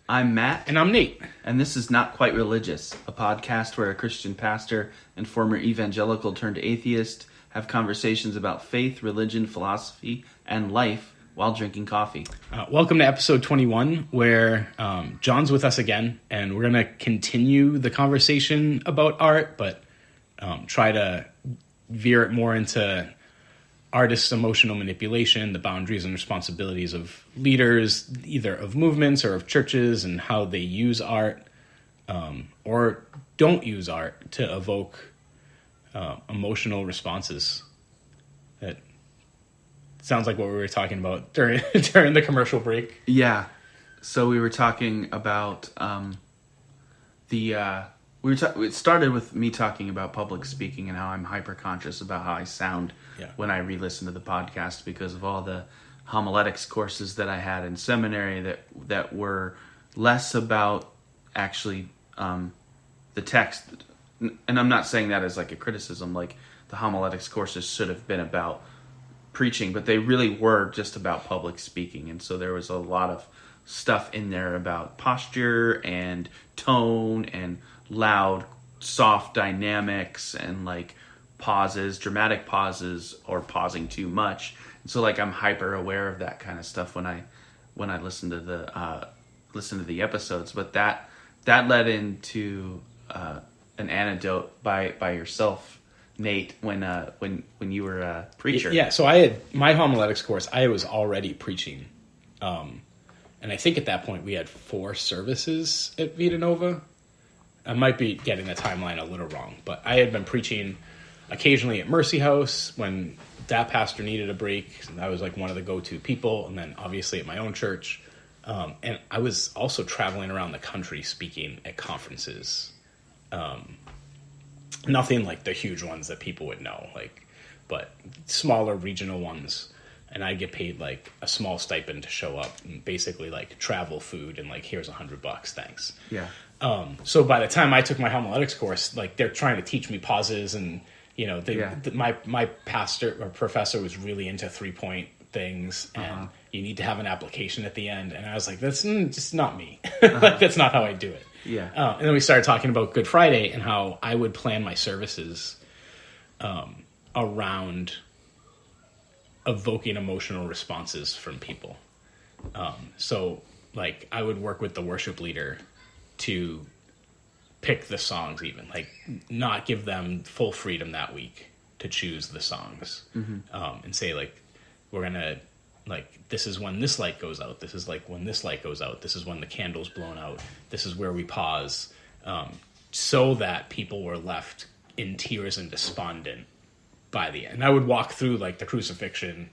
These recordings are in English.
I'm Matt. And I'm Nate. And this is Not Quite Religious, a podcast where a Christian pastor and former evangelical turned atheist have conversations about faith, religion, philosophy, and life while drinking coffee. Welcome to episode 21, where John's with us again, and we're going to continue the conversation about art, but try to veer it more into artists' emotional manipulation, the boundaries and responsibilities of leaders, either of movements or of churches, and how they use art or don't use art to evoke emotional responses. That sounds like what we were talking about during the commercial break. Yeah. So we were talking about it started with me talking about public speaking and how I'm hyper conscious about how I sound when I re-listen to the podcast because of all the homiletics courses that I had in seminary that were less about actually the text. And I'm not saying that as like a criticism, like the homiletics courses should have been about preaching, but they really were just about public speaking. And so there was a lot of stuff in there about posture and tone and loud, soft dynamics and like pauses, dramatic pauses, or pausing too much. And so like I'm hyper aware of that kind of stuff when I listen to the episodes. But that led into an anecdote by yourself, Nate, when you were a preacher. Yeah, so I had my homiletics course. I was already preaching, and I think at that point we had 4 services at Vita Nova. I might be getting the timeline a little wrong, but I had been preaching occasionally at Mercy House when that pastor needed a break. And I was like one of the go-to people, and then obviously at my own church. And I was also traveling around the country speaking at conferences. Nothing like the huge ones that people would know, but smaller regional ones. And I'd get paid like a small stipend to show up and basically like travel, food, and like, here's $100, thanks. Yeah. So by the time I took my homiletics course, like they're trying to teach me pauses, and you know, my pastor or professor was really into 3-point things, and you need to have an application at the end. And I was like, that's just not me. Like that's not how I do it. Yeah. And then we started talking about Good Friday and how I would plan my services around evoking emotional responses from people. So like I would work with the worship leader to pick the songs, even like not give them full freedom that week to choose the songs, and say like, we're gonna like, this is when this light goes out, this is like when this light goes out, this is when the candle's blown out, this is where we pause, so that people were left in tears and despondent by the end. And I would walk through like the crucifixion,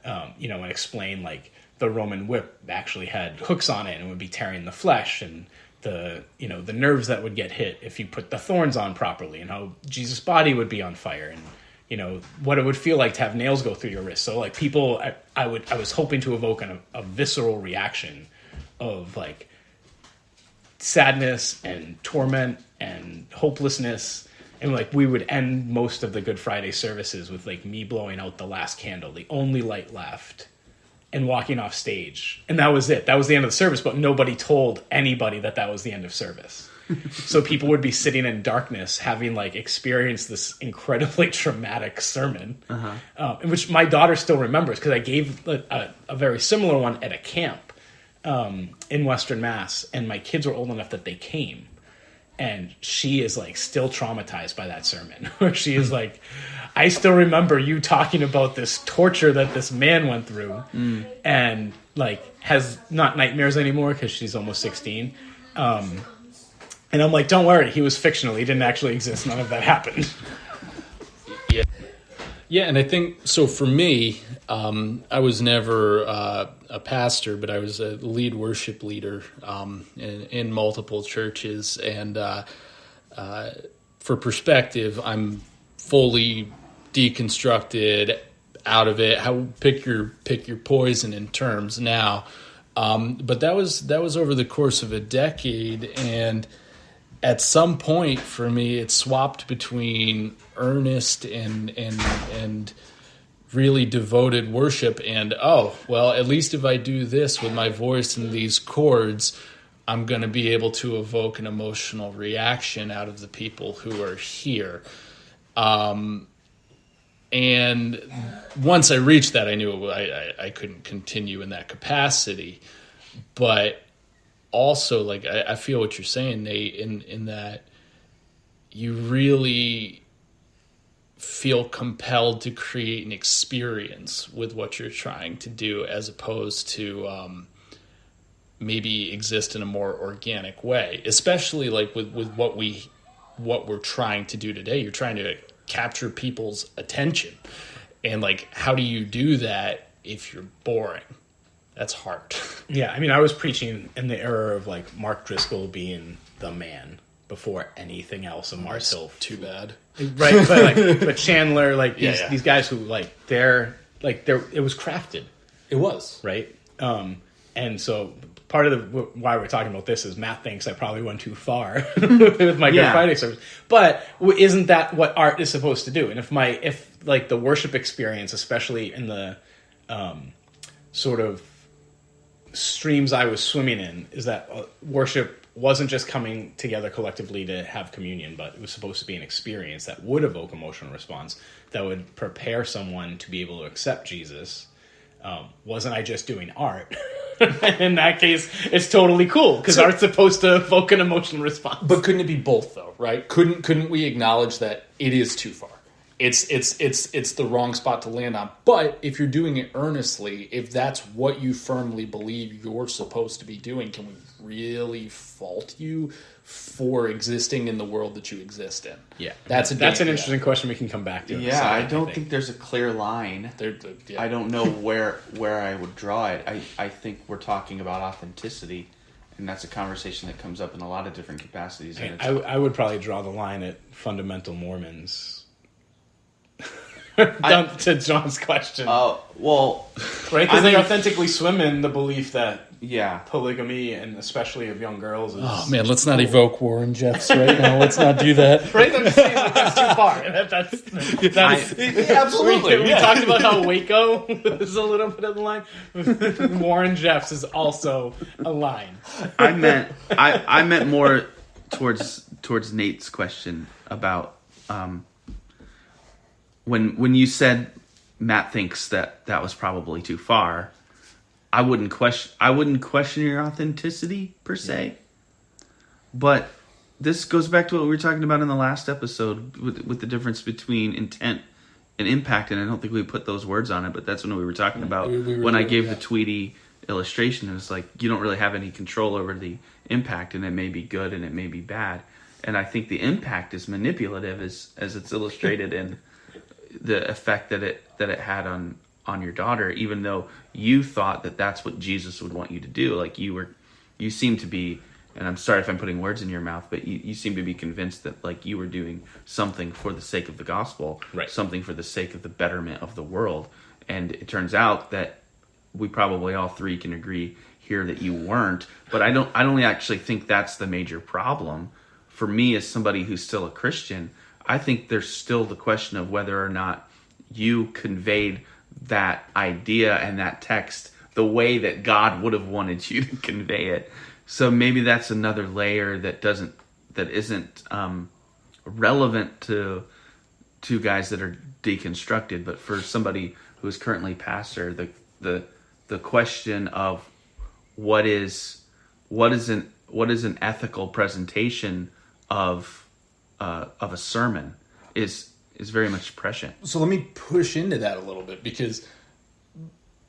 and explain like the Roman whip actually had hooks on it and would be tearing the flesh, and the nerves that would get hit if you put the thorns on properly, and how Jesus' body would be on fire, and what it would feel like to have nails go through your wrist. So like people, I was hoping to evoke a visceral reaction of like sadness and torment and hopelessness. And like we would end most of the Good Friday services with like me blowing out the last candle, the only light left, and walking off stage. And that was it. That was the end of the service, but nobody told anybody that was the end of service. So people would be sitting in darkness having like experienced this incredibly traumatic sermon, in which my daughter still remembers because I gave a very similar one at a camp in Western Mass, and my kids were old enough that they came. And she is like still traumatized by that sermon, where she is like, I still remember you talking about this torture that this man went through, and like has not nightmares anymore because she's almost 16. And I'm like, don't worry, he was fictional. He didn't actually exist. None of that happened. Yeah, and I think, so for me, I was never a pastor, but I was a lead worship leader in multiple churches. And for perspective, I'm fully deconstructed out of it. Pick your poison in terms now. But that was over the course of a decade, and at some point for me, it swapped between earnest and really devoted worship and, at least if I do this with my voice and these chords, I'm going to be able to evoke an emotional reaction out of the people who are here. And once I reached that, I knew I couldn't continue in that capacity. But also, like, I feel what you're saying, Nate, in that you really feel compelled to create an experience with what you're trying to do, as opposed to maybe exist in a more organic way. Especially like with what we're trying to do today. You're trying to capture people's attention, and like, how do you do that if you're boring? That's hard. Yeah, I mean, I was preaching in the era of like Mark Driscoll being the man before anything else, and Marcel. Too bad, right? But Chandler, like these guys who like they're it was crafted. It was, right? And so part of why we're talking about this is Matt thinks I probably went too far with my Good Friday service. But isn't that what art is supposed to do? And if like the worship experience, especially in the sort of streams I was swimming in, is that worship wasn't just coming together collectively to have communion, but it was supposed to be an experience that would evoke emotional response, that would prepare someone to be able to accept Jesus. Wasn't I just doing art? In that case, it's totally cool, because art's supposed to evoke an emotional response. But couldn't it be both, though? Right? Couldn't we acknowledge that it is too far? It's the wrong spot to land on. But if you're doing it earnestly, if that's what you firmly believe you're supposed to be doing, can we really fault you for existing in the world that you exist in? Yeah, that's an interesting question we can come back to. Yeah, I don't think there's a clear line. I don't know where I would draw it. I think we're talking about authenticity, and that's a conversation that comes up in a lot of different capacities. I would probably draw the line at fundamental Mormons. To John's question. Well, right? Because they authentically swim in the belief that yeah, polygamy, and especially of young girls, is... Oh, man, let's not evoke Warren Jeffs right now. Let's not do that. Right? I'm just saying, like, that's too far. That's absolutely. We talked about how Waco is a little bit of the line. Warren Jeffs is also a line. I meant more towards Nate's question about when you said Matt thinks that was probably too far. I wouldn't question your authenticity per se, but this goes back to what we were talking about in the last episode with the difference between intent and impact. And I don't think we put those words on it, but that's when we were talking about when I gave the Tweety illustration. It was like, you don't really have any control over the impact, and it may be good and it may be bad. And I think the impact is manipulative, as it's illustrated in the effect that it had on your daughter, even though you thought that that's what Jesus would want you to do. Like you seem to be, and I'm sorry if I'm putting words in your mouth, but you seem to be convinced that like you were doing something for the sake of the gospel, right. Something for the sake of the betterment of the world. And it turns out that we probably all three can agree here that you weren't, but I don't actually think that's the major problem. For me, as somebody who's still a Christian, I think there's still the question of whether or not you conveyed that idea and that text the way that God would have wanted you to convey it. So maybe that's another layer that isn't relevant to guys that are deconstructed, but for somebody who is currently pastor, the question of what is an ethical presentation of a sermon is very much prescient. So let me push into that a little bit, because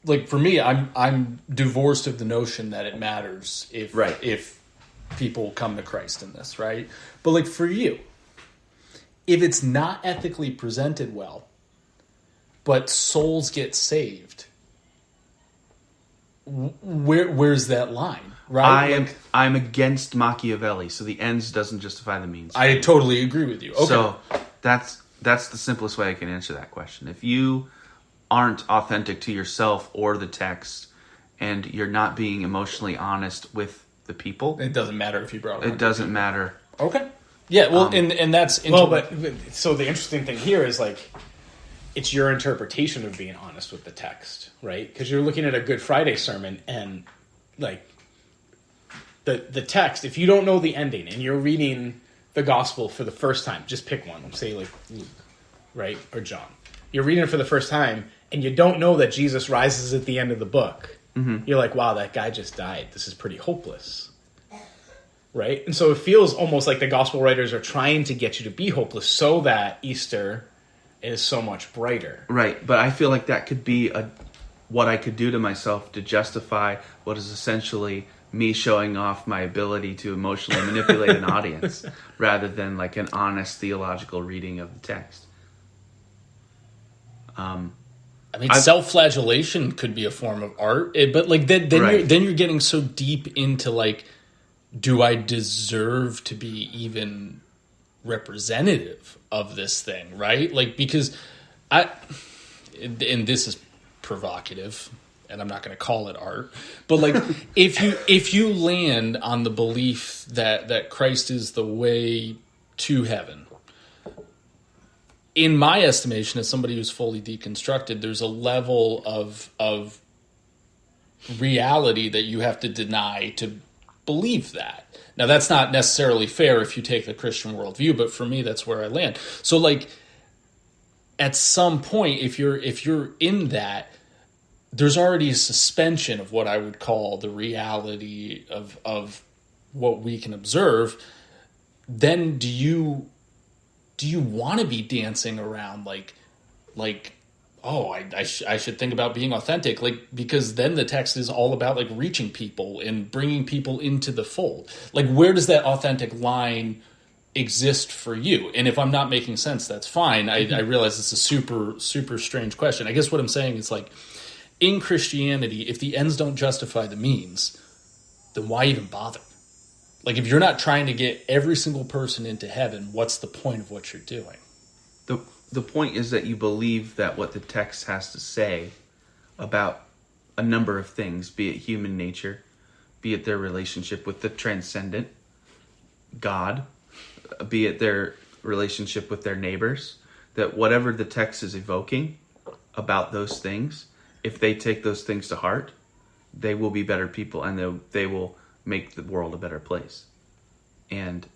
like for me, I'm divorced of the notion that it matters if people come to Christ in this, right? But like for you, if it's not ethically presented well, but souls get saved, where's that line? Right? I'm against Machiavelli, so the ends doesn't justify the means. I totally agree with you. Okay. So that's the simplest way I can answer that question. If you aren't authentic to yourself or the text, and you're not being emotionally honest with the people, it doesn't matter if you brought it doesn't matter. Okay. Yeah, well, and that's... so the interesting thing here is, like, it's your interpretation of being honest with the text, right? Because you're looking at a Good Friday sermon, and, like, the text, if you don't know the ending and you're reading the gospel for the first time, just pick one, say like Luke, right? Or John. You're reading it for the first time and you don't know that Jesus rises at the end of the book. Mm-hmm. You're like, wow, that guy just died. This is pretty hopeless. Right? And so it feels almost like the gospel writers are trying to get you to be hopeless so that Easter is so much brighter. Right, but I feel like that could be what I could do to myself to justify what is essentially me showing off my ability to emotionally manipulate an audience rather than like an honest theological reading of the text. I mean, self-flagellation could be a form of art, but like then you're getting so deep into like, do I deserve to be even representative of this thing, right? Like, because and this is provocative, and I'm not going to call it art, but like, if you land on the belief that Christ is the way to heaven, in my estimation, as somebody who's fully deconstructed, there's a level of reality that you have to deny to believe that. Now, that's not necessarily fair if you take the Christian worldview, but for me, that's where I land. So, like, at some point, if you're in that, there's already a suspension of what I would call the reality of what we can observe. Then do you want to be dancing around like oh, I should think about being authentic, like, because then the text is all about like reaching people and bringing people into the fold. Like, where does that authentic line exist for you? And if I'm not making sense, that's fine. I realize it's a super, super strange question. I guess what I'm saying is, like, in Christianity, if the ends don't justify the means, then why even bother? Like, if you're not trying to get every single person into heaven, what's the point of what you're doing? The point is that you believe that what the text has to say about a number of things, be it human nature, be it their relationship with the transcendent God, be it their relationship with their neighbors, that whatever the text is evoking about those things, if they take those things to heart, they will be better people and they will make the world a better place. And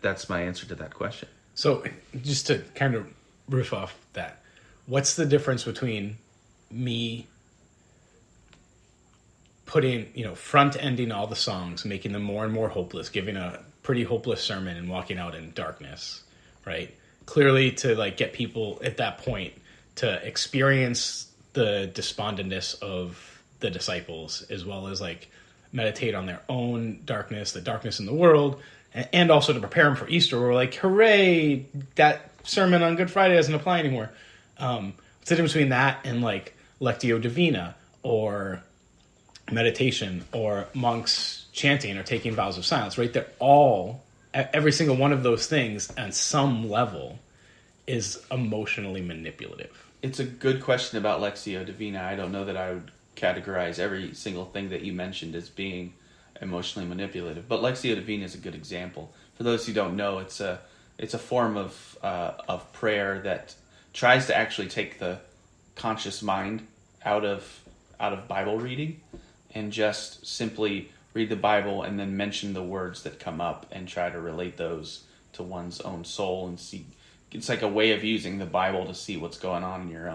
that's my answer to that question. So just to kind of riff off that, what's the difference between me putting, front-ending all the songs, making them more and more hopeless, giving a pretty hopeless sermon and walking out in darkness, right? Clearly to like get people at that point to experience the despondentness of the disciples, as well as like meditate on their own darkness, the darkness in the world, and also to prepare them for Easter. We're like, hooray, that sermon on Good Friday doesn't apply anymore. What's the difference between that and like Lectio Divina or meditation or monks chanting or taking vows of silence, right? They're all, every single one of those things on some level is emotionally manipulative. It's a good question about Lectio Divina. I don't know that I would categorize every single thing that you mentioned as being emotionally manipulative, but Lectio Divina is a good example. For those who don't know, it's a form of prayer that tries to actually take the conscious mind out of Bible reading and just simply read the Bible and then mention the words that come up and try to relate those to one's own soul and see. It's like a way of using the Bible to see what's going on in your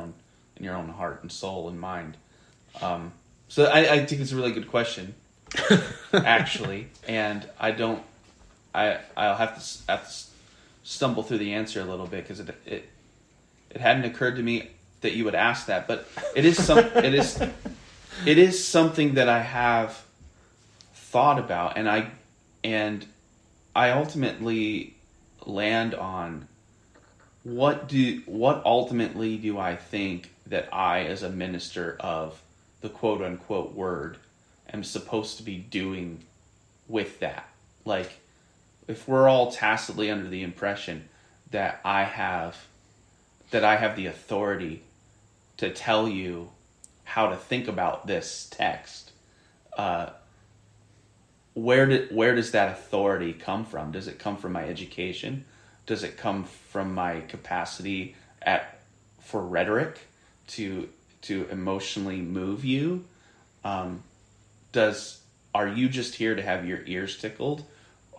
own heart and soul and mind. So I think it's a really good question, actually, and I'll have to stumble through the answer a little bit because it hadn't occurred to me that you would ask that, but it is something that I have thought about, and I ultimately land on what ultimately do I think that I, as a minister of the quote unquote word, am supposed to be doing with that. Like, if we're all tacitly under the impression that I have the authority to tell you how to think about this text, where does that authority come from? Does it come from my education? Does it come from my capacity for rhetoric to emotionally move you? Does are you just here to have your ears tickled?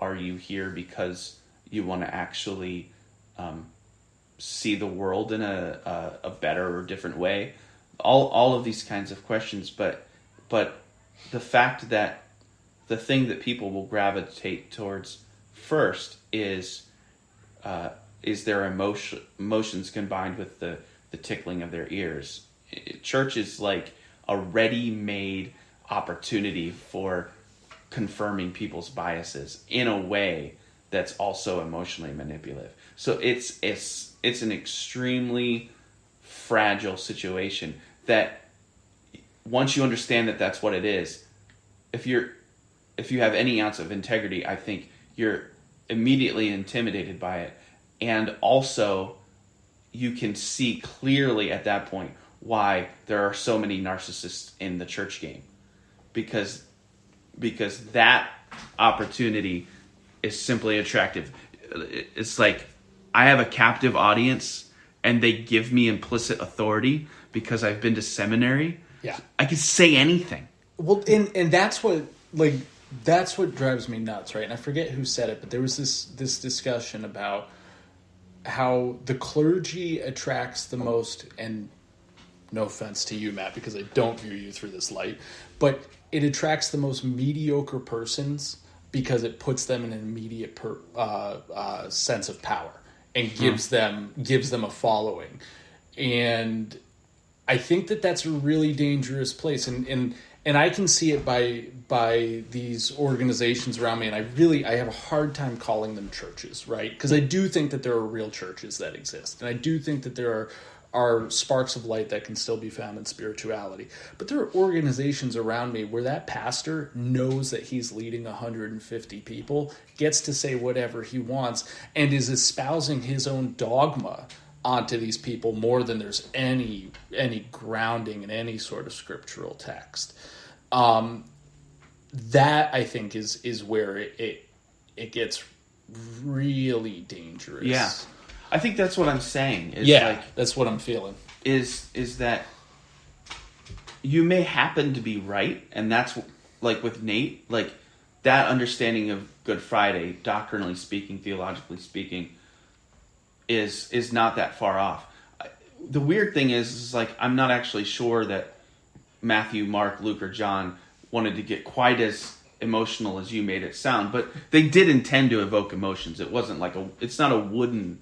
Are you here because you want to actually see the world in a better or different way? All of these kinds of questions, but the fact that the thing that people will gravitate towards first is their emotions combined with the tickling of their ears. Church is like a ready-made opportunity for confirming people's biases in a way that's also emotionally manipulative. So it's an extremely fragile situation that once you understand that that's what it is, if you have any ounce of integrity, I think you're immediately intimidated by it. And also you can see clearly at that point why there are so many narcissists in the church game. Because that opportunity is simply attractive. It's like I have a captive audience and they give me implicit authority because I've been to seminary. Yeah. I can say anything. Well, and that's what drives me nuts, right? And I forget who said it, but there was this discussion about how the clergy attracts the most, and no offense to you, Matt, because I don't view you through this light, but it attracts the most mediocre persons because it puts them in an immediate sense of power and gives them a following. And I think that's a really dangerous place, and I can see it by these organizations around me, and I have a hard time calling them churches, right? Because I do think that there are real churches that exist, and I do think that there are sparks of light that can still be found in spirituality. But there are organizations around me where that pastor knows that he's leading 150 people, gets to say whatever he wants, and is espousing his own dogma onto these people more than there's any grounding in any sort of scriptural text. That I think is where it gets really dangerous. Yeah. I think that's what I'm saying. That's what I'm feeling. Is that you may happen to be right, and that's like with Nate, like that understanding of Good Friday, doctrinally speaking, theologically speaking, is not that far off. The weird thing is like I'm not actually sure that Matthew, Mark, Luke, or John wanted to get quite as emotional as you made it sound, but they did intend to evoke emotions. It wasn't like it's not a wooden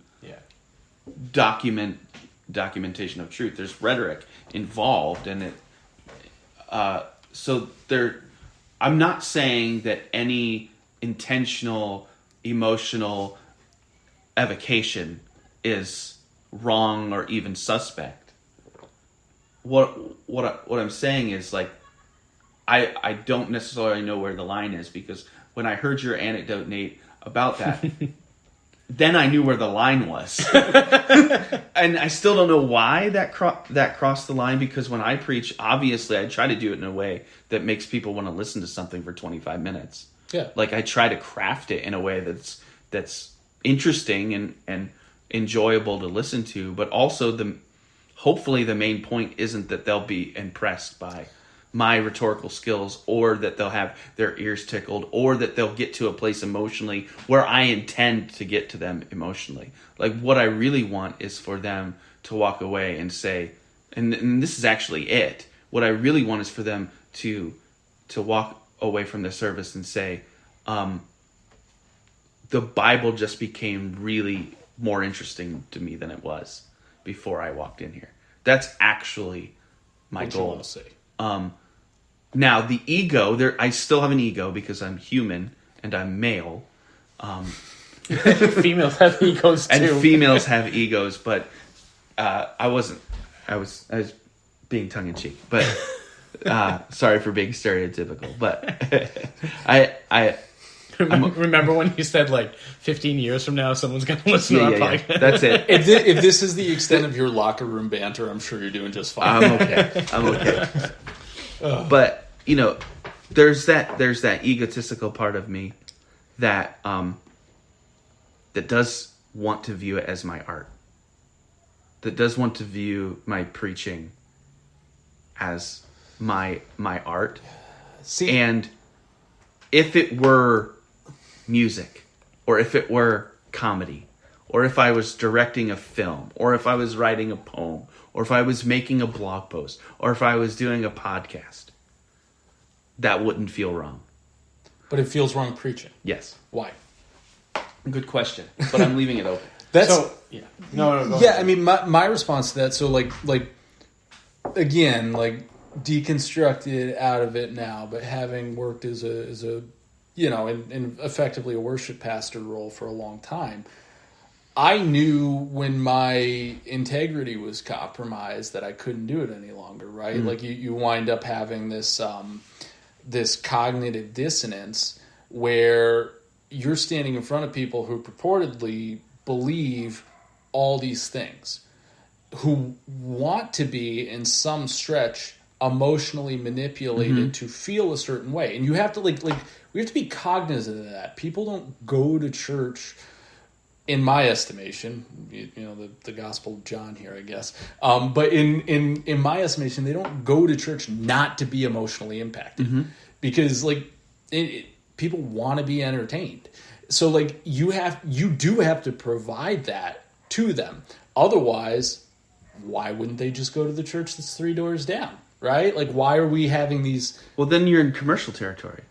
documentation of truth. There's rhetoric involved, and it. So there, I'm not saying that any intentional emotional evocation is wrong or even suspect. What I'm saying is like I don't necessarily know where the line is, because when I heard your anecdote, Nate, about that, then I knew where the line was. And I still don't know why that crossed the line, because when I preach, obviously I try to do it in a way that makes people want to listen to something for 25 minutes. Yeah. Like I try to craft it in a way that's interesting and enjoyable to listen to, but also hopefully the main point isn't that they'll be impressed by my rhetorical skills, or that they'll have their ears tickled, or that they'll get to a place emotionally where I intend to get to them emotionally. Like what I really want is for them to walk away and say, and this is actually it. What I really want is for them to walk away from the service and say, the Bible just became really more interesting to me than it was before I walked in here. That's actually my goal. You want to say? Now the ego, I still have an ego because I'm human and I'm male. Females have egos too. And females have egos, but I was being tongue in cheek, but sorry for being stereotypical, but I remember when you said like 15 years from now someone's going to listen to our podcast? Yeah. That's it. If this is the extent of your locker room banter, I'm sure you're doing just fine. I'm okay. But there's that egotistical part of me that that does want to view it as my art. That does want to view my preaching as my art. See, and if it were music, or if it were comedy, or if I was directing a film, or if I was writing a poem, or if I was making a blog post, or if I was doing a podcast, that wouldn't feel wrong. But it feels wrong preaching. Yes. Why? Good question, but I'm leaving it open. That's So, yeah. No, go yeah. ahead. I mean, my response to that. So like again, like deconstructed out of it now, but having worked as a in effectively a worship pastor role for a long time, I knew when my integrity was compromised that I couldn't do it any longer. Right? Mm-hmm. Like you wind up having this this cognitive dissonance where you're standing in front of people who purportedly believe all these things, who want to be in some stretch emotionally manipulated to feel a certain way. And you have to we have to be cognizant of that. People don't go to church, in my estimation, the Gospel of John here, I guess. But in my estimation, they don't go to church not to be emotionally impacted, because people want to be entertained. So you do have to provide that to them. Otherwise, why wouldn't they just go to the church that's 3 doors down? Right? Like, why are we having these? Well, then you're in commercial territory.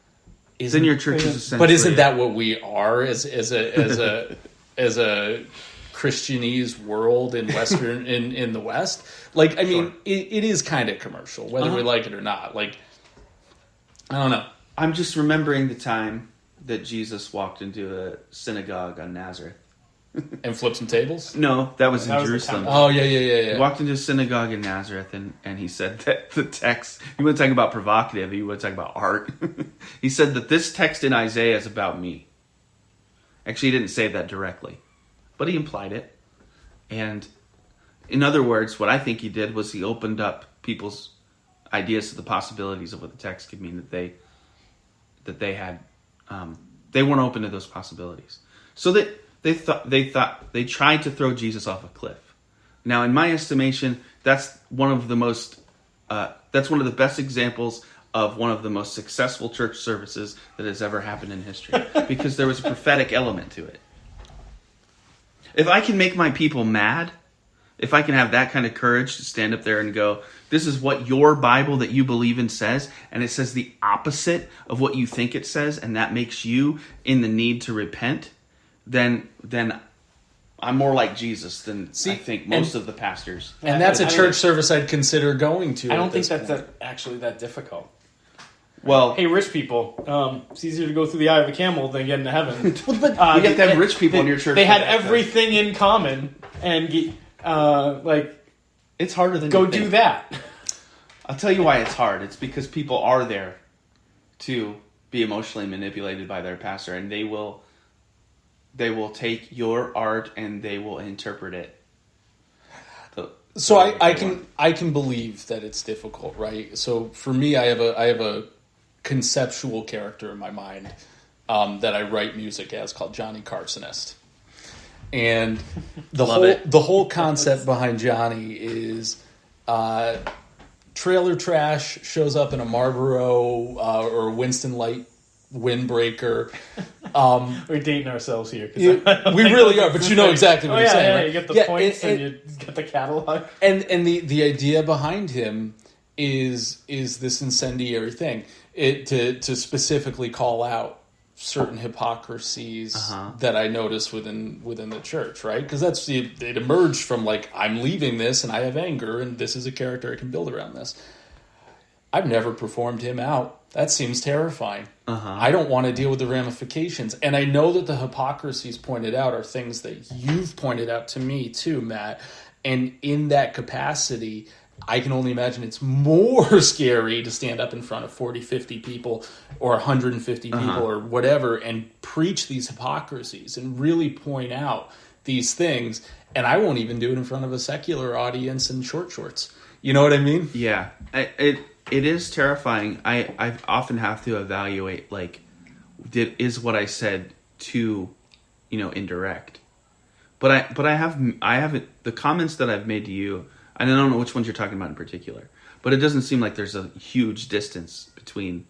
Then your church is essentially. But isn't that what we are as a Christianese world in Western in the West? Like, I mean, it is kind of commercial, whether we like it or not. Like, I don't know. I'm just remembering the time that Jesus walked into a synagogue on Nazareth. And flip some tables? No, that was in was the Jerusalem. Oh, yeah. He walked into a synagogue in Nazareth, and he said that the text, he wasn't talking about provocative, he was talking about art. He said that this text in Isaiah is about me. Actually, he didn't say that directly, but he implied it. And in other words, what I think he did was he opened up people's ideas to the possibilities of what the text could mean, that they had, they weren't open to those possibilities. So that they tried to throw Jesus off a cliff. Now, in my estimation, that's one of the best examples of one of the most successful church services that has ever happened in history, because there was a prophetic element to it. If I can make my people mad, if I can have that kind of courage to stand up there and go, this is what your Bible that you believe in says, and it says the opposite of what you think it says, and that makes you in the need to repent, then I'm more like Jesus than I think most of the pastors. And that's a church service I'd consider going to. I don't think that's actually that difficult. Well, Hey, rich people, it's easier to go through the eye of a camel than get into heaven. you have to have rich people in your church. They for had that, everything in common, and it's harder than go you think. do that. I'll tell you why it's hard. It's because people are there to be emotionally manipulated by their pastor, and they will take your art and they will interpret it. So I can believe that it's difficult, right? So for me, I have a conceptual character in my mind that I write music as, called Johnny Carsonist. And the whole concept behind Johnny is trailer trash shows up in a Marlboro or Winston Light windbreaker. We're dating ourselves here. We really are, but you know exactly what I'm saying. Yeah, right? you get the points and you get the catalog. And the idea behind him is this incendiary thing, to specifically call out certain hypocrisies that I notice within the church, right? Because it emerged from I'm leaving this and I have anger and this is a character I can build around this. I've never performed him out. That seems terrifying. I don't want to deal with the ramifications. And I know that the hypocrisies pointed out are things that you've pointed out to me too, Matt. And in that capacity, I can only imagine it's more scary to stand up in front of 40, 50 people or 150 people or whatever and preach these hypocrisies and really point out these things. And I won't even do it in front of a secular audience in short shorts. You know what I mean? Yeah. It is terrifying. I often have to evaluate, is what I said too, indirect? But I have the comments that I've made to you. I don't know which ones you're talking about in particular, but it doesn't seem like there's a huge distance between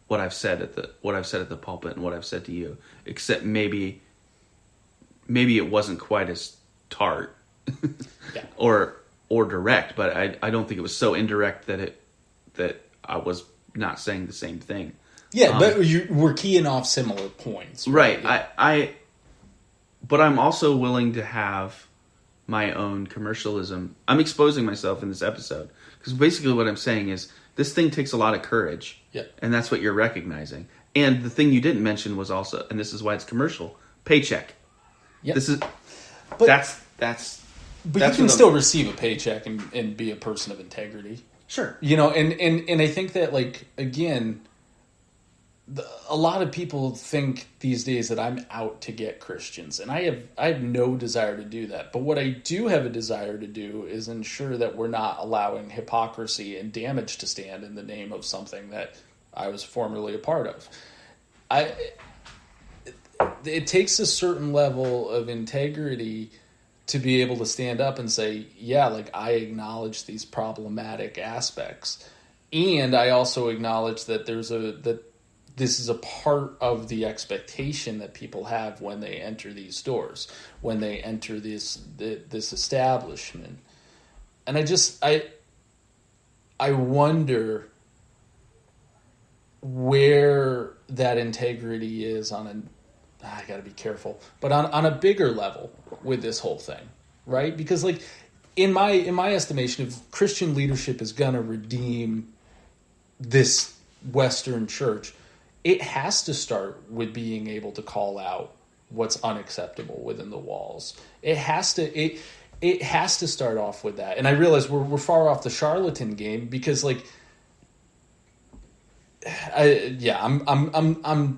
what I've said at the pulpit and what I've said to you, except maybe it wasn't quite as tart Yeah. or direct, but I don't think it was so indirect that I was not saying the same thing. Yeah, but we're keying off similar points. Right. But I'm also willing to have my own commercialism. I'm exposing myself in this episode because basically what I'm saying is this thing takes a lot of courage. Yeah. And that's what you're recognizing. And the thing you didn't mention was also, and this is why it's commercial, paycheck. Yeah. This is, But that's you can still receive a paycheck and be a person of integrity. Sure. And I think that, like, again, a lot of people think these days that I'm out to get Christians, and I have no desire to do that. But what I do have a desire to do is ensure that we're not allowing hypocrisy and damage to stand in the name of something that I was formerly a part of. It takes a certain level of integrity to be able to stand up and say, yeah, like, I acknowledge these problematic aspects, and I also acknowledge that this is a part of the expectation that people have when they enter these doors, when they enter this establishment. And I wonder where that integrity is I gotta be careful, but on a bigger level with this whole thing, right? Because, like, in my estimation, if Christian leadership is gonna redeem this Western church, it has to start with being able to call out what's unacceptable within the walls. It has to start off with that. And I realize we're far off the charlatan game because, like, I'm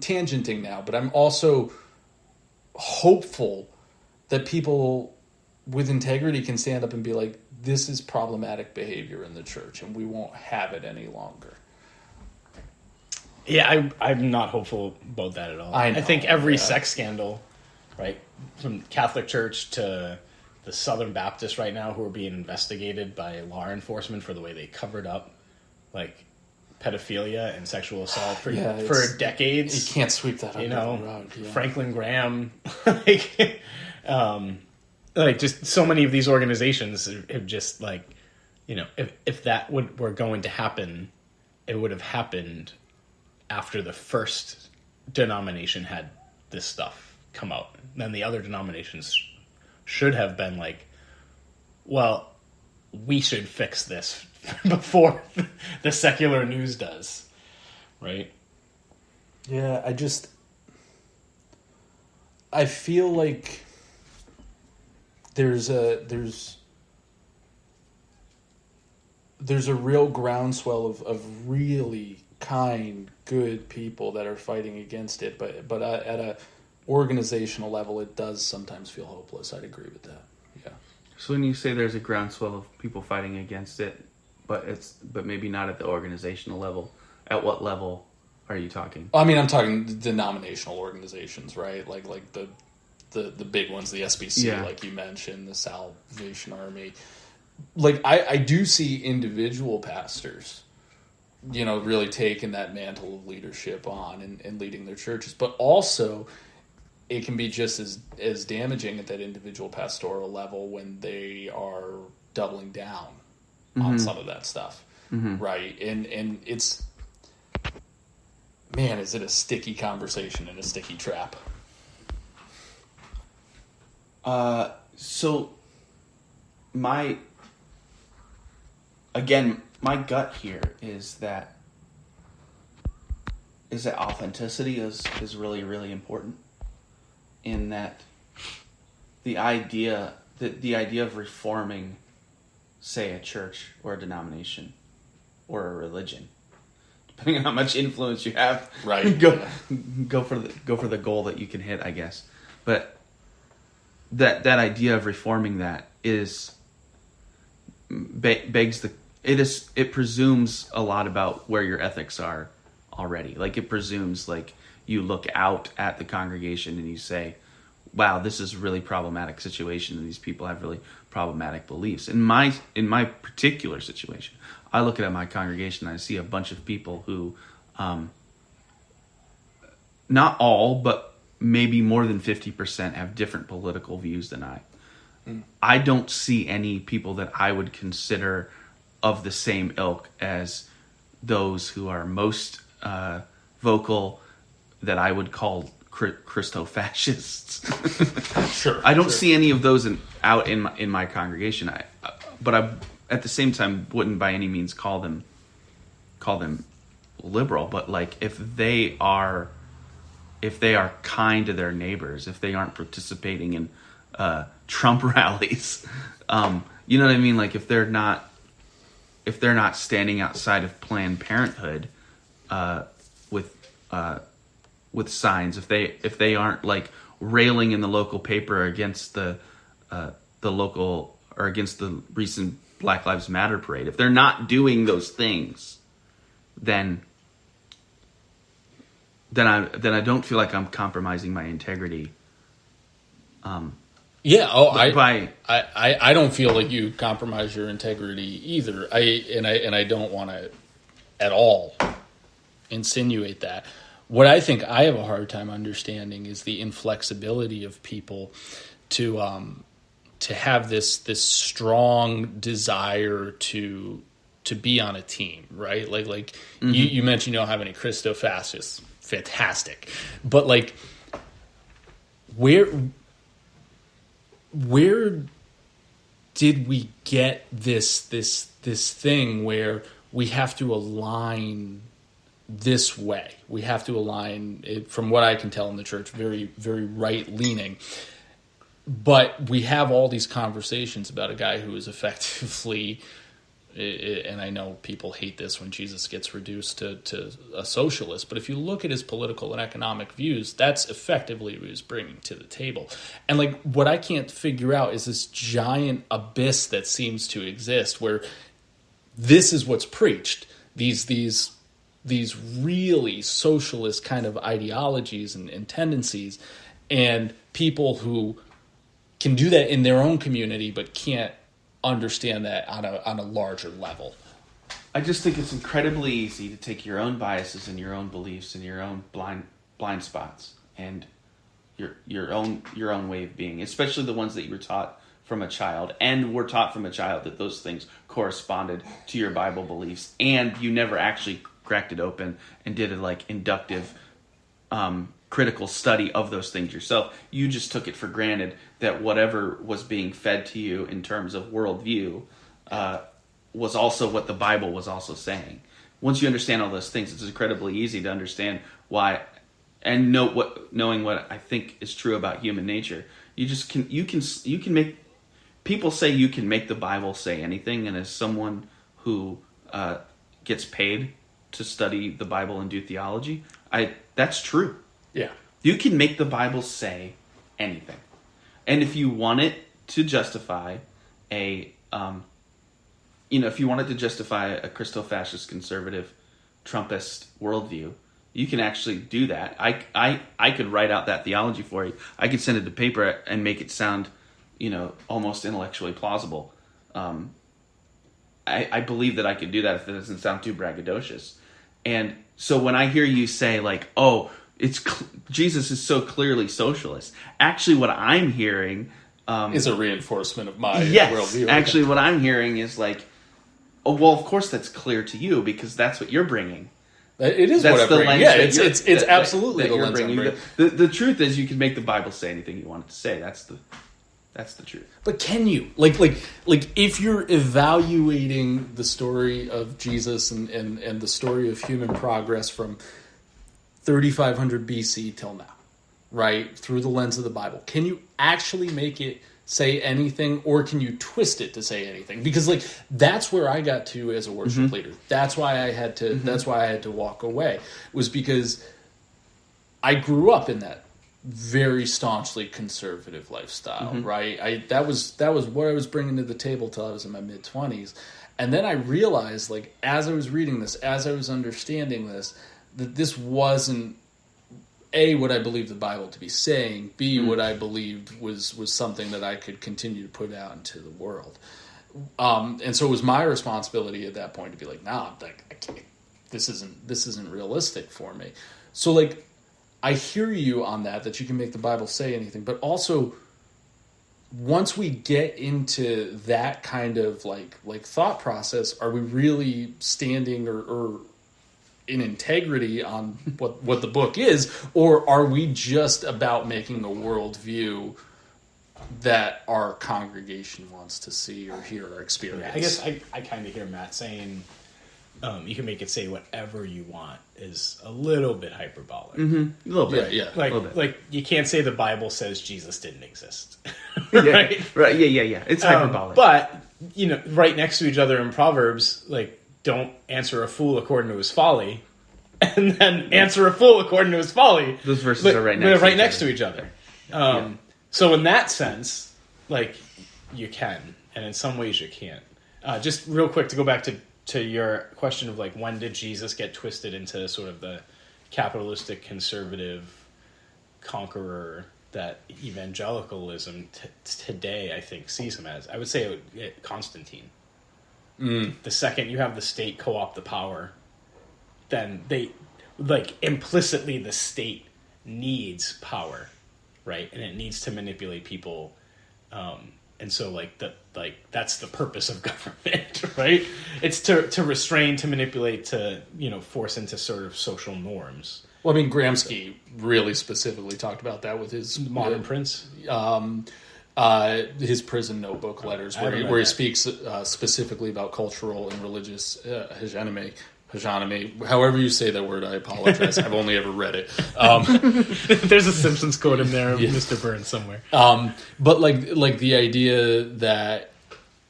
tangenting now, but I'm also hopeful that people with integrity can stand up and be like, this is problematic behavior in the church and we won't have it any longer. Yeah, I'm not hopeful about that at all. I think every sex scandal, right, from Catholic Church to the Southern Baptists right now, who are being investigated by law enforcement for the way they covered up, like, pedophilia and sexual assault for decades. You can't sweep that under the rug. Yeah. Franklin Graham, like just so many of these organizations have just, like, if that were going to happen, it would have happened after the first denomination had this stuff come out. Then the other denominations should have been like, well, we should fix this before the secular news does, right? Yeah, I feel like there's a real groundswell of really kind, good people that are fighting against it, but at a organizational level, it does sometimes feel hopeless. I'd agree with that. Yeah. So when you say there's a groundswell of people fighting against it, but maybe not at the organizational level, at what level are you talking? I mean, I'm talking denominational organizations, right? Like the big ones, the SBC, like you mentioned, the Salvation Army. Like, I do see individual pastors, really taking that mantle of leadership on and leading their churches, but also it can be just as damaging at that individual pastoral level when they are doubling down on some of that stuff, right? And it's, man, is it a sticky conversation and a sticky trap? So my gut here is that authenticity is really, really important, in that the idea of reforming, say, a church or a denomination or a religion, depending on how much influence you have, right? go for the goal that you can hit, I guess. But that idea of reforming that it presumes a lot about where your ethics are already. Like, it presumes, like, you look out at the congregation and you say, wow, this is a really problematic situation, and these people have really problematic beliefs. In my particular situation, I look at my congregation and I see a bunch of people who not all, but maybe more than 50% have different political views than I. I don't see any people that I would consider of the same ilk as those who are most vocal, that I would call Christo-fascists. Sure. I don't see any of those out in my congregation. But I, at the same time, wouldn't by any means call them liberal. But like, if they are kind to their neighbors, if they aren't participating in Trump rallies, you know what I mean? Like, if they're not standing outside of Planned Parenthood with signs, if they aren't like railing in the local paper against the local, or against the recent Black Lives Matter parade, if they're not doing those things, then I don't feel like I'm compromising my integrity. Yeah. Oh, I don't feel like you compromise your integrity either. I don't want to at all insinuate that. What I think I have a hard time understanding is the inflexibility of people to have this strong desire to be on a team, right? Like mm-hmm. you mentioned you don't have any Christo-fascists. Fantastic. But like, where did we get this thing where we have to align this way? We have to align it, from what I can tell in the church, very, very right-leaning. But we have all these conversations about a guy who is effectively, and I know people hate this when Jesus gets reduced to a socialist, but if you look at his political and economic views, that's effectively what he's bringing to the table. And like, what I can't figure out is this giant abyss that seems to exist where this is what's preached, these really socialist kind of ideologies and tendencies, and people who can do that in their own community but can't understand that on a larger level. I just think it's incredibly easy to take your own biases and your own beliefs and your own blind spots and your own way of being, especially the ones that you were taught from a child, and were taught from a child that those things corresponded to your Bible beliefs, and you never actually cracked it open and did a like inductive critical study of those things yourself. You just took it for granted that whatever was being fed to you in terms of worldview was also what the Bible was also saying. Once you understand all those things, it's incredibly easy to understand why, and knowing what I think is true about human nature. You can make people say you can make the Bible say anything, and as someone who gets paid to study the Bible and do theology, that's true. Yeah. You can make the Bible say anything. And if you want it to justify if you wanted to justify a Christo-fascist, conservative, Trumpist worldview, you can actually do that. I could write out that theology for you. I could send it to paper and make it sound, almost intellectually plausible. I believe that I could do that if it doesn't sound too braggadocious. And so when I hear you say like, oh, Jesus is so clearly socialist. Actually, what I'm hearing is a reinforcement of my worldview. Okay. Actually, what I'm hearing is like, oh, well, of course that's clear to you because that's what you're bringing. It is what I'm bringing. Yeah, it's absolutely the lens I'm bringing. The truth is, you can make the Bible say anything you want it to say. That's the truth. But can you? Like if you're evaluating the story of Jesus and the story of human progress from 3,500 BC till now, right, through the lens of the Bible, can you actually make it say anything, or can you twist it to say anything? Because like that's where I got to as a worship mm-hmm. leader. That's why I had to. Mm-hmm. That's why I had to walk away. Was because I grew up in that very staunchly conservative lifestyle, mm-hmm. right? That was what I was bringing to the table till I was in my mid-20s, and then I realized, like as I was reading this, as I was understanding this, that this wasn't A, what I believed the Bible to be saying, B, mm-hmm. what I believed was something that I could continue to put out into the world. And so it was my responsibility at that point to be like, nah, I can't, this isn't realistic for me. So like I hear you on that you can make the Bible say anything, but also once we get into that kind of like thought process, are we really standing or in integrity on what the book is, or are we just about making a worldview that our congregation wants to see or hear or experience? I guess I kind of hear Matt saying you can make it say whatever you want is a little bit hyperbolic. Mm-hmm. A little bit, yeah. Like you can't say the Bible says Jesus didn't exist, right? Yeah. It's hyperbolic, but right next to each other in Proverbs, like don't answer a fool according to his folly, and then answer a fool according to his folly. Those verses are right next to each other. So in that sense, like you can, and in some ways you can't. Just real quick to go back to your question of like when did Jesus get twisted into sort of the capitalistic conservative conqueror that evangelicalism today I think sees him as. I would say Constantine. The second you have the state co-opt the power, then they like implicitly the state needs power, right? And it needs to manipulate people. And so that's the purpose of government, right? It's to restrain, to manipulate, to, force into sort of social norms. Well, I mean, Gramsci really specifically talked about that with his Modern Prince. His prison notebook letters, where he speaks specifically about cultural and religious hegemony, however you say that word. I apologize. I've only ever read it. There's a Simpsons quote in there, yeah. Mr. Burns somewhere. But like the idea that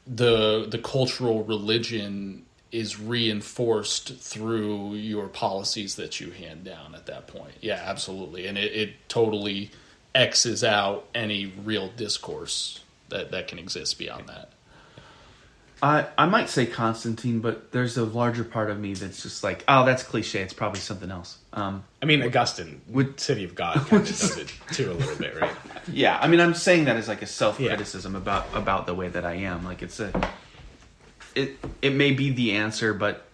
the cultural religion is reinforced through your policies that you hand down at that point. Yeah, absolutely. And it totally X's out any real discourse that can exist beyond that. I might say Constantine, but there's a larger part of me that's just like, oh, that's cliche. It's probably something else. I mean, Augustine, City of God, kind of does it too a little bit, right? Yeah, I mean, I'm saying that as like a self-criticism about the way that I am. Like it may be the answer, but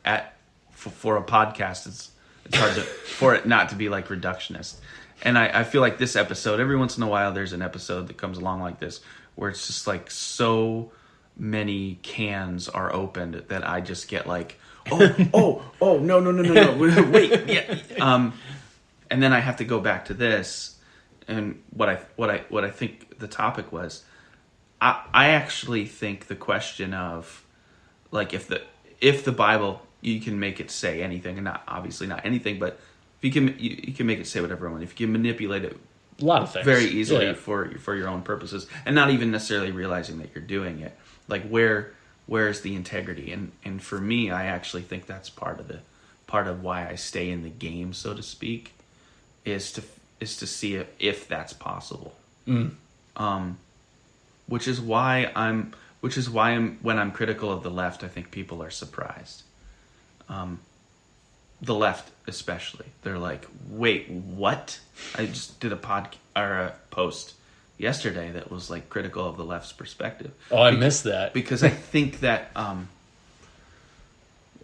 for a podcast, it's hard for it not to be like reductionist. And I feel like this episode, every once in a while, there's an episode that comes along like this where it's just like so many cans are opened that I just get like, no, wait, yeah. And then I have to go back to this, and what I think the topic was. I actually think the question of like if the Bible, you can make it say anything, and not obviously not anything, but if you can make it say whatever you want. If you can manipulate it a lot of things very easily for your own purposes, and not even necessarily realizing that you're doing it. Like where's the integrity? And for me, I actually think that's part of why I stay in the game, so to speak, is to see if that's possible. Which is why I'm when I'm critical of the left, I think people are surprised. The left especially, they're like, wait, what? I just did a post yesterday that was like critical of the left's perspective. Oh, I missed that. Because I think that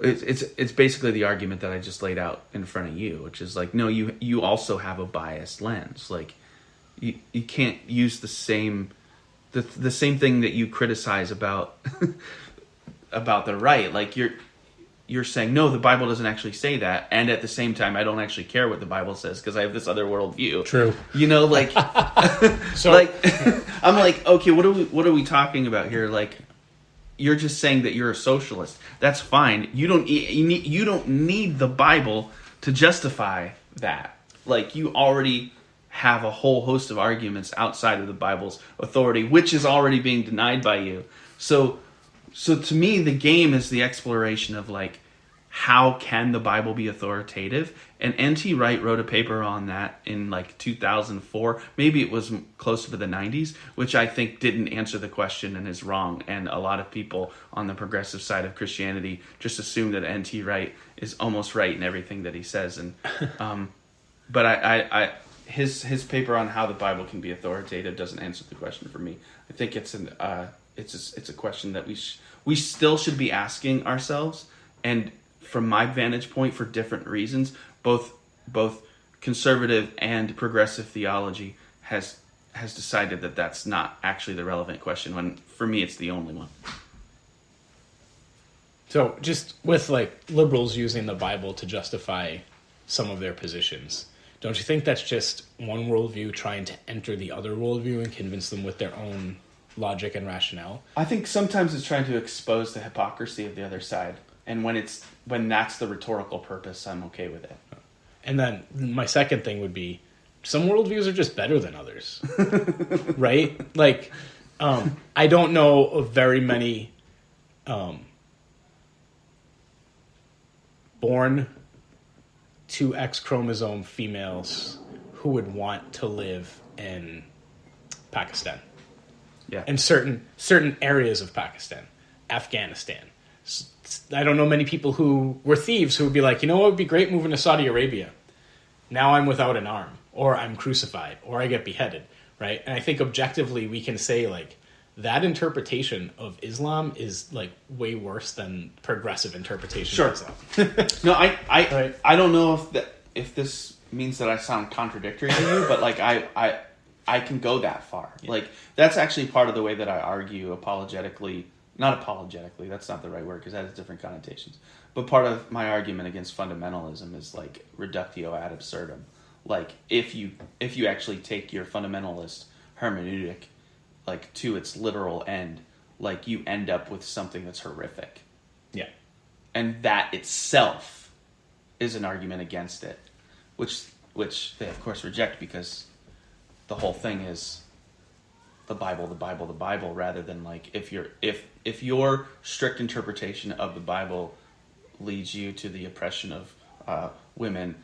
it's basically the argument that I just laid out in front of you, which is like, no, you also have a biased lens. Like you can't use the same thing that you criticize about about the right. Like you're saying, no, the Bible doesn't actually say that, and at the same time, I don't actually care what the Bible says because I have this other worldview. True. Like, so like, I'm like, okay, what are we talking about here? Like, you're just saying that you're a socialist. That's fine. You don't need the Bible to justify that. Like, you already have a whole host of arguments outside of the Bible's authority, which is already being denied by you. So to me, the game is the exploration of like, how can the Bible be authoritative? And N.T. Wright wrote a paper on that in like 2004. Maybe it was closer to the 90s, which I think didn't answer the question and is wrong. And a lot of people on the progressive side of Christianity just assume that N.T. Wright is almost right in everything that he says. And but his paper on how the Bible can be authoritative doesn't answer the question for me. I think it's a question that we still should be asking ourselves, and from my vantage point, for different reasons, both conservative and progressive theology has decided that that's not actually the relevant question, when for me it's the only one. So just with like liberals using the Bible to justify some of their positions, don't you think that's just one worldview trying to enter the other worldview and convince them with their own logic and rationale? I think sometimes it's trying to expose the hypocrisy of the other side, and when that's the rhetorical purpose, I'm okay with it. And then my second thing would be, some worldviews are just better than others, right? Like, I don't know of very many born to X chromosome females who would want to live in Pakistan. Yeah. In certain areas of Pakistan, Afghanistan. I don't know many people who were thieves who would be like, you know what would be great, moving to Saudi Arabia. Now I'm without an arm, or I'm crucified, or I get beheaded, right? And I think objectively we can say like that interpretation of Islam is like way worse than progressive interpretation of Islam. No, I don't know if this means that I sound contradictory to you, but like I can go that far. Yeah. Like that's actually part of the way that I argue apologetically. Not apologetically, that's not the right word because that has different connotations. But part of my argument against fundamentalism is like reductio ad absurdum. Like if you actually take your fundamentalist hermeneutic like to its literal end, like you end up with something that's horrific. Yeah. And that itself is an argument against it, which they of course reject because the whole thing is the Bible, rather than like if your strict interpretation of the Bible leads you to the oppression of women,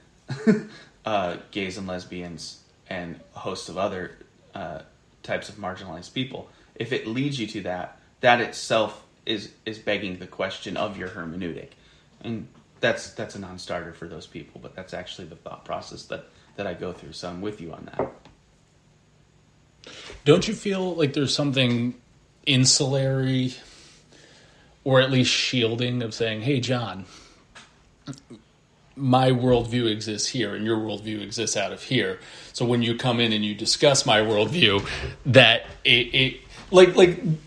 gays and lesbians, and a host of other types of marginalized people, if it leads you to that itself is begging the question of your hermeneutic, and that's a non-starter for those people. But that's actually the thought process that I go through. So I'm with you on that. Don't you feel like there's something insulary or at least shielding of saying, hey, John, my worldview exists here and your worldview exists out of here. So when you come in and you discuss my worldview, that it like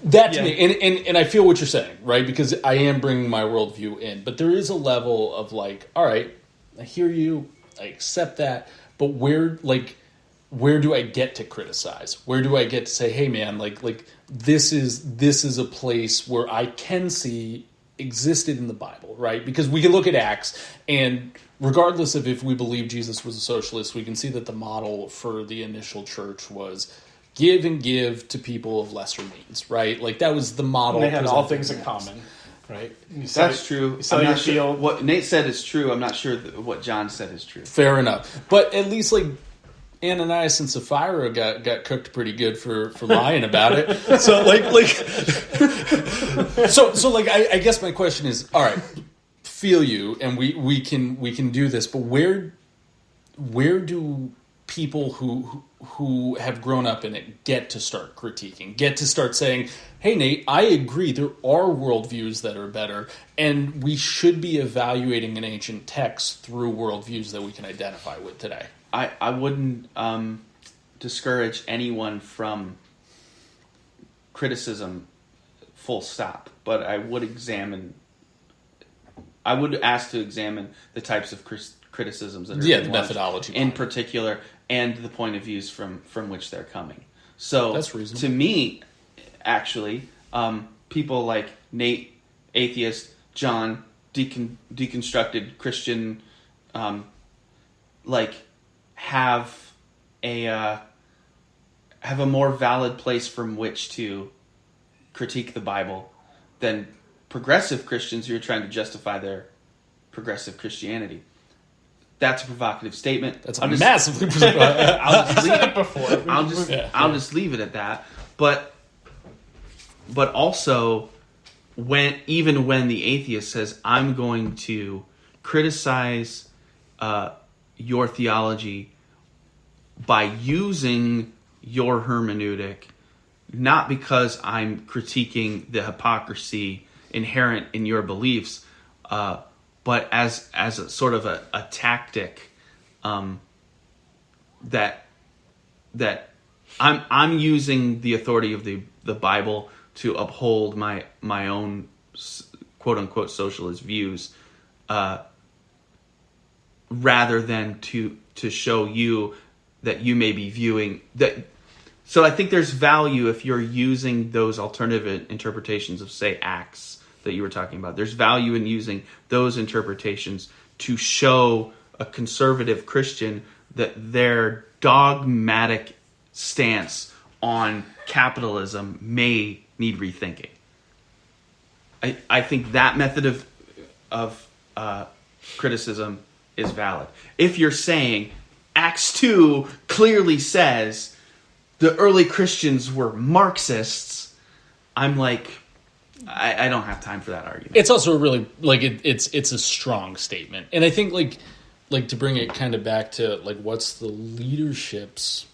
that to me, and I feel what you're saying, right? Because I am bringing my worldview in, but there is a level of like, all right, I hear you, I accept that, but where do I get to criticize? Where do I get to say, hey man, like this is a place where I can see existed in the Bible, right? Because we can look at Acts, and regardless of if we believe Jesus was a socialist, we can see that the model for the initial church was give and give to people of lesser means, right? Like that was the model. And they had all things in common, right? That's true. I'm not sure what Nate said is true. I'm not sure what John said is true. Fair enough. But at least like Ananias and Sapphira got cooked pretty good for lying about it. So I guess my question is, all right, feel you, and we can do this, but where do people who have grown up in it get to start critiquing, get to start saying, hey Nate, I agree, there are worldviews that are better, and we should be evaluating an ancient text through worldviews that we can identify with today? I wouldn't discourage anyone from criticism, full stop. But I would ask to examine the types of criticisms that are the methodology in particular, and the point of views from which they're coming. So that's reasonable. To me, actually, people like Nate, atheist, John, deconstructed Christian, have a more valid place from which to critique the Bible than progressive Christians who are trying to justify their progressive Christianity. That's a provocative statement. That's massively provocative. I'll just leave it at that. But also, even when the atheist says, I'm going to criticize your theology by using your hermeneutic, not because I'm critiquing the hypocrisy inherent in your beliefs, but as a sort of a tactic that I'm using the authority of the Bible to uphold my own quote unquote socialist views, rather than to show you that you may be viewing that. So I think there's value if you're using those alternative interpretations of, say, Acts that you were talking about. There's value in using those interpretations to show a conservative Christian that their dogmatic stance on capitalism may need rethinking. I think that method of criticism is valid. If you're saying Acts 2 clearly says the early Christians were Marxists, I'm like, I don't have time for that argument. It's also really it's a strong statement, and I think like to bring it kind of back to like what's the leadership's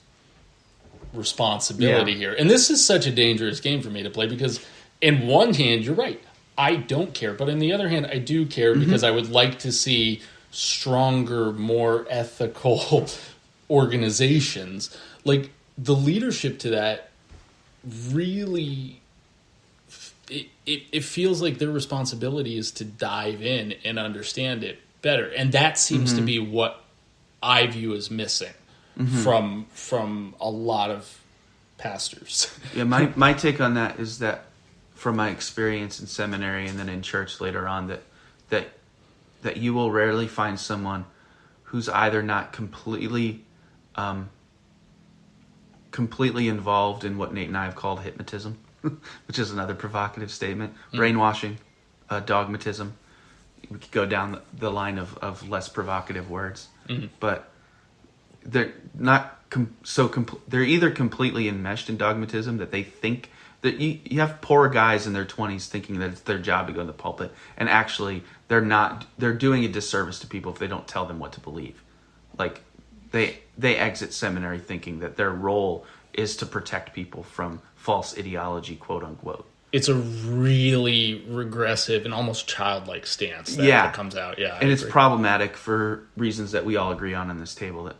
responsibility here. And this is such a dangerous game for me to play because in one hand you're right, I don't care, but on the other hand I do care because I would like to see stronger, more ethical organizations. Like the leadership to that really it feels like their responsibility is to dive in and understand it better, and that seems to be what I view as missing from a lot of pastors. Yeah, my take on that is that from my experience in seminary and then in church later on, that you will rarely find someone who's either not completely involved in what Nate and I have called hypnotism, which is another provocative statement, brainwashing, dogmatism. We could go down the line of less provocative words, but they're not they're either completely enmeshed in dogmatism that they think that you have poor guys in their 20s thinking that it's their job to go to the pulpit, and actually they're doing a disservice to people if they don't tell them what to believe. Like they exit seminary thinking that their role is to protect people from false ideology, quote unquote. It's a really regressive and almost childlike stance that comes out. Yeah, and it's problematic for reasons that we all agree on this table that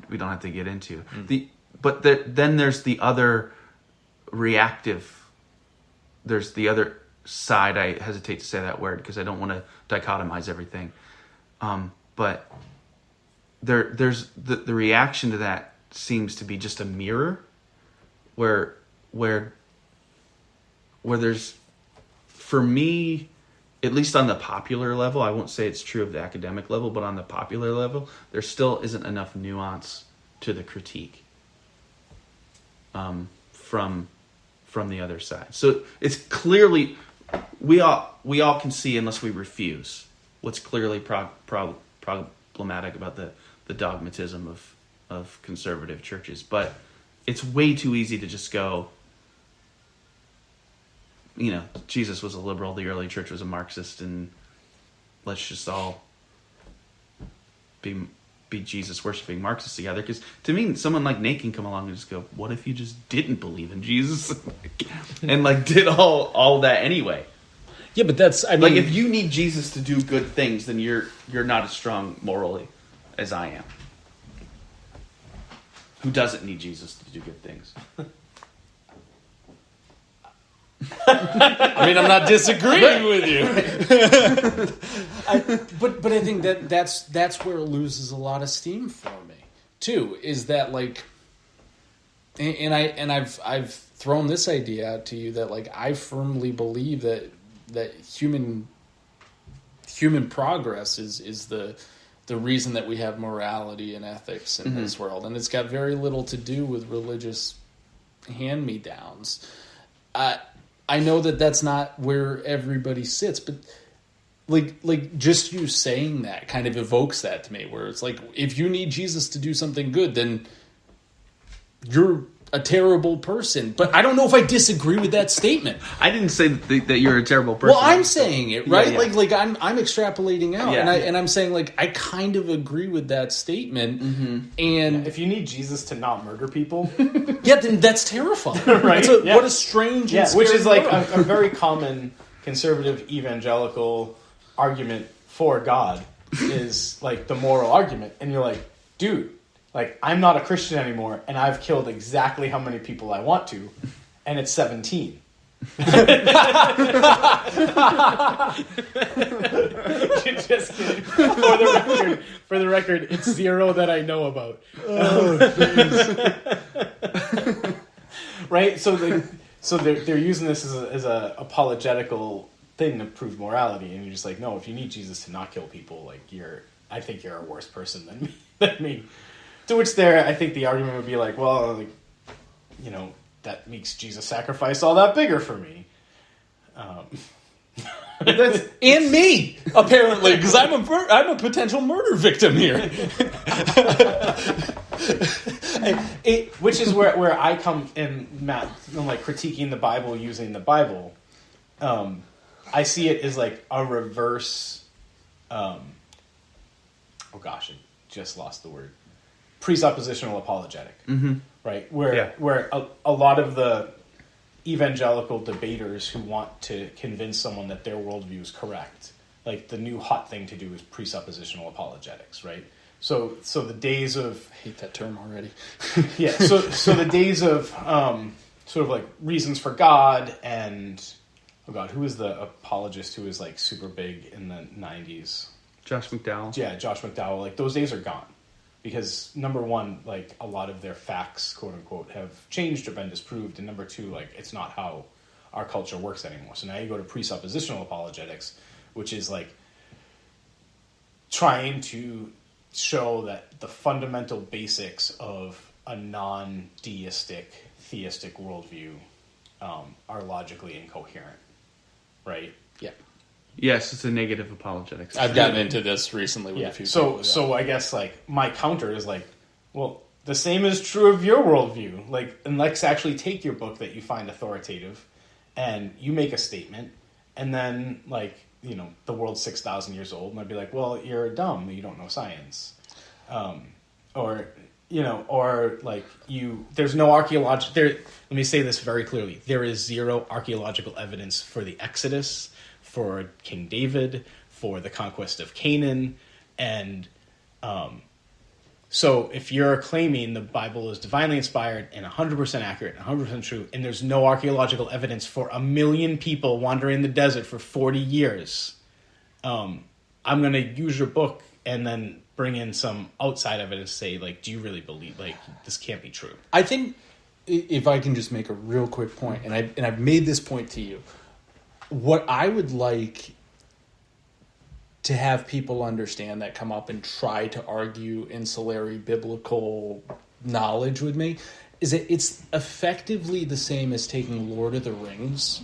we don't have to get into. Then there's the other reactive. There's the other side. I hesitate to say that word because I don't want to dichotomize everything. But there's the reaction to that seems to be just a mirror, where there's, for me, at least on the popular level, I won't say it's true of the academic level, but on the popular level, there still isn't enough nuance to the critique from the other side. So it's clearly, we all can see, unless we refuse, what's clearly problematic about the dogmatism of conservative churches. But it's way too easy to just go, Jesus was a liberal, the early church was a Marxist, and let's just all be Jesus worshiping Marxists together. Because to me, someone like Nate can come along and just go, "What if you just didn't believe in Jesus and did all that anyway?" Yeah, but that's if you need Jesus to do good things, then you're not as strong morally as I am. Who doesn't need Jesus to do good things? I mean, I'm not disagreeing with you. But I think that's where it loses a lot of steam for me too. Is that I've thrown this idea out to you that I firmly believe that human progress is the reason that we have morality and ethics in this world, and it's got very little to do with religious hand-me-downs. I know that that's not where everybody sits, but just you saying that kind of evokes that to me, where it's if you need Jesus to do something good, then you're a terrible person. But I don't know if I disagree with that statement. I didn't say that you're a terrible person. Well, I'm saying it, right? Yeah. I'm extrapolating out, and I'm saying I kind of agree with that statement. And if you need Jesus to not murder people, then that's terrifying, right? What a strange, which is a very common conservative evangelical argument for God is the moral argument, and you're like, dude, like, I'm not a Christian anymore, and I've killed exactly how many people I want to, and it's 17. Just kidding. For the record, it's 0 that I know about. Right? So they're using this as a apologetical thing to prove morality, and you're just like, no, if you need Jesus to not kill people, like, I think you're a worse person than me. To which I think the argument would be like, well, like, you know, that makes Jesus' sacrifice all that bigger for me. That's and me, apparently, because I'm a potential murder victim here. Which is where I come in, Matt, like critiquing the Bible using the Bible. I see it as like a reverse. Oh gosh, I just lost the word. Presuppositional apologetic, right? Where a lot of the evangelical debaters who want to convince someone that their worldview is correct, like the new hot thing to do is presuppositional apologetics, right? So the days of I hate that term already. Yeah, so the days of sort of like reasons for God and oh god, who was the apologist who was like super big in the 90s? Josh McDowell. Yeah, Josh McDowell. Like those days are gone. Because number one, like a lot of their facts, quote unquote, have changed or been disproved, and number two, like it's not how our culture works anymore. So now you go to presuppositional apologetics, which is like trying to show that the fundamental basics of a non-deistic, theistic worldview are logically incoherent, right? Yeah. Yes, it's a negative apologetics. I've gotten into this recently with a few people. So I guess like my counter is like, well, the same is true of your worldview. Like, and let's actually take your book that you find authoritative, and you make a statement, and then like, you know, the world's 6,000 years old, and I'd be like, well, you're dumb, you don't know science, or you know, or like there's no archaeological. Let me say this very clearly: there is zero archaeological evidence for the Exodus, for King David, for the conquest of Canaan, and so if you're claiming the Bible is divinely inspired and 100% accurate and 100% true, and there's no archaeological evidence for 1 million people wandering the desert for 40 years, I'm going to use your book and then bring in some outside evidence, say, like, do you really believe, like, this can't be true? I think, if I can just make a real quick point, and I've made this point to you, what I would like to have people understand that come up and try to argue ancillary biblical knowledge with me is that it's effectively the same as taking Lord of the Rings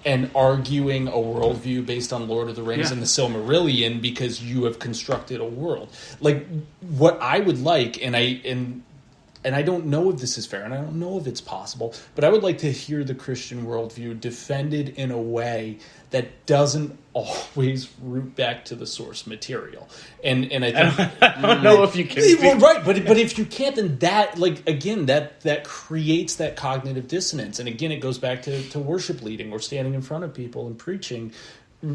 and arguing a worldview based on Lord of the Rings and the Silmarillion because you have constructed a world. Like, what I would like, and I don't know if this is fair, and I don't know if it's possible, but I would like to hear the Christian worldview defended in a way that doesn't always root back to the source material. And I think I don't know if you can. Well, right, but if you can't, then that, like, again, that creates that cognitive dissonance. And again, it goes back to worship leading or standing in front of people and preaching.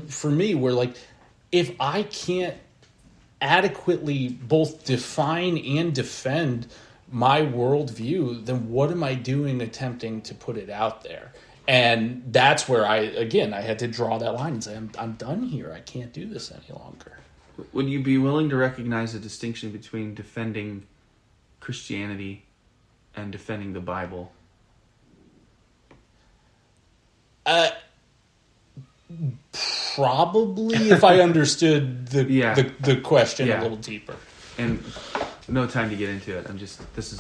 For me, where, like, if I can't adequately both define and defend my worldview, then what am I doing attempting to put it out there? And that's where I had to draw that line and say, I'm done here. I can't do this any longer. Would you be willing to recognize a distinction between defending Christianity and defending the Bible? Probably, if I understood the question a little deeper. And no time to get into it. This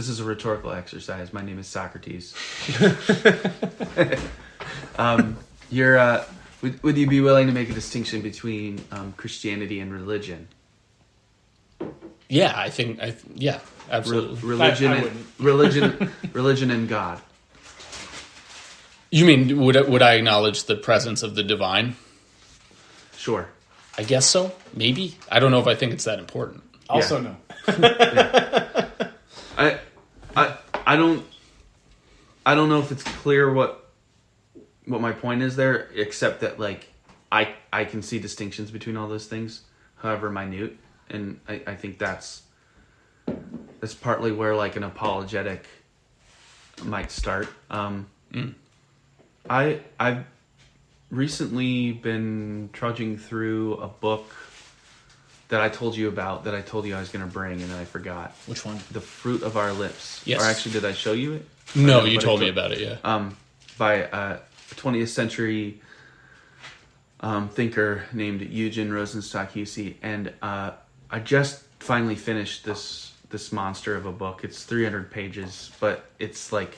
is a rhetorical exercise. My name is Socrates. Would you be willing to make a distinction between Christianity and religion? Yeah, I think. Absolutely. Religion and God. You mean would I acknowledge the presence of the divine? Sure. I guess so. Maybe. I don't know if I think it's that important. Also, no. I don't know if it's clear what my point is there, except that, like, I can see distinctions between all those things, however minute, and I think that's that's partly where like an apologetic might start. I've recently been trudging through a book that I told you about, that I told you I was going to bring, and then I forgot. Which one? The Fruit of Our Lips. Yes. Or actually, did I show you it? No, you told me about it, yeah. By a 20th century thinker named Eugen Rosenstock Huessy. And I just finally finished this monster of a book. It's 300 pages, but it's like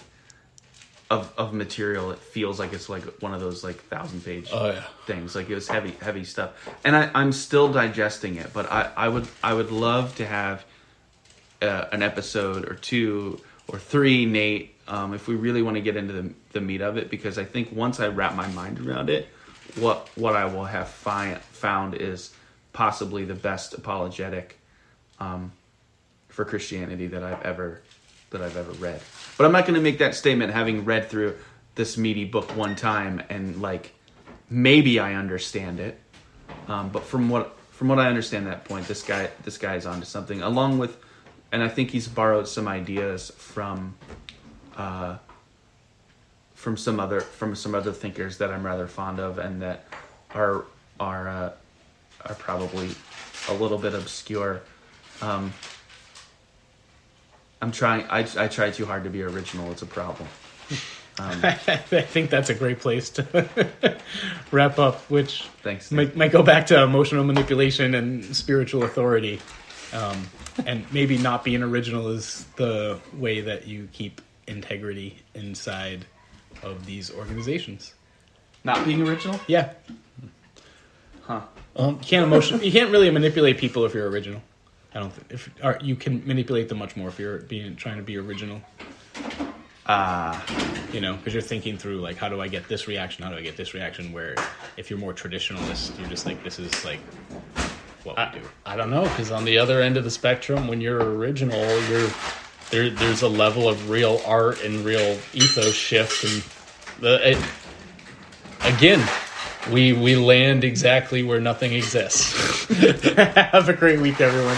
of material. It feels like it's like one of those like 1,000-page things. Like it was heavy stuff. And I'm still digesting it, but I would love to have an episode or 2 or 3, Nate, if we really want to get into the meat of it, because I think once I wrap my mind around it, what I will have found is possibly the best apologetic for Christianity that I've ever read. But I'm not going to make that statement having read through this meaty book one time and like maybe I understand it. But from what I understand at that point, this guy is onto something. Along with, and I think he's borrowed some ideas from some other thinkers that I'm rather fond of and that are probably a little bit obscure. I try too hard to be original. It's a problem. I think that's a great place to wrap up, which Thanks, might go back to emotional manipulation and spiritual authority. And maybe not being original is the way that you keep integrity inside of these organizations. Not being original? Yeah. Huh. You can't really manipulate people if you're original. I don't think you can manipulate them much more if you're trying to be original. Because you're thinking through like, how do I get this reaction? How do I get this reaction? Where if you're more traditionalist, you're just like, this is like what we do. I don't know, because on the other end of the spectrum, when you're original, there's a level of real art and real ethos shift, and again, we land exactly where nothing exists. Have a great week, everyone.